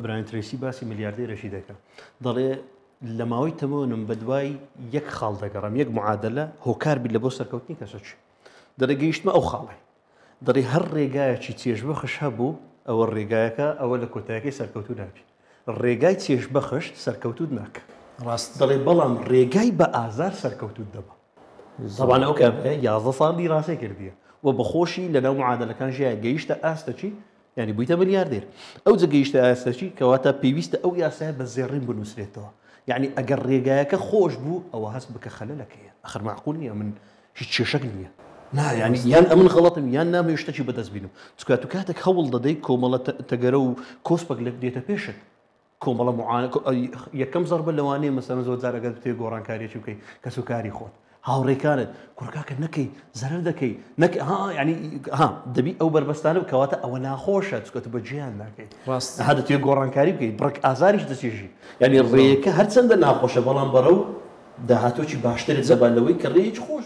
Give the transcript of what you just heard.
براین تریسی باسی میلیاردێرێکی دەکات دەڵێ لە ماوەی تەمەنم بە دوای یەک خاڵ دەگەڕام یەک معادلە هۆکار بی لە بۆ سەرکەوتنی کەسەچ دەرەگەیشتمە ئەو خاڵی دەڵێ هەر ڕێگایەکی چێژبەخش هەبوو ئەوە ڕێگایەکە ئەوە لە کۆتایەکەی سەرکەوتو نابی ڕێگای چێژبەخش سەرکەوتوت ناکە ڕاست دەڵێ بەڵام ڕێگای بە ئازار سەرکەوتوت دەبە زەبانە ئەو کابرا 11 ساڵی ڕاستێ کردیە و بەخۆشی لەناو معادلەکان ژیان گەیشتە ئاستەچی یعنی بوویتە ملیاردێر ئەو جە گەیشتە ئاستەچی کەواتە پێویستە ئەو یاسایە بە زێڕین بنووسرێتەوە یعنی ئەگەر ڕێگایەکە خۆش بوو ئەوە هەست بکە خەلەلەکەیە ئەخر معقول نییە من هیچ کێشەک نییە نا ینی یان ئەمن غەڵەتم یان نامێ شتێکی بەدەست بینم چکات و کاتێک هەوڵ دەدەیت کۆمەڵە تەگەرە و کۆسپەک لێک دێتە پێشت کۆمەڵە یەکەم زەربە لەوانەیە مەسەلەن زۆر جار ئەگەر تێ گۆڕانکاریەکی بکەیت کەس و کاری خۆت هاوڕێکانت کوڕکاکە نەکەی زەرەر دەکەی ینی دەبی ئەو بربەستانە کەواتە ئەوە ناخۆشە چکەت بە جیان ناکەیت ڕاست هەدە توێ گۆڕانکاری بکەیت بڕک ئازاریش دەچێژی ینی ڕێیەکە هەرچەندە ناخۆشە بەڵام بەڕەو داهاتۆکی باشترت زەبان لەوەی کە ڕێیەکی خۆش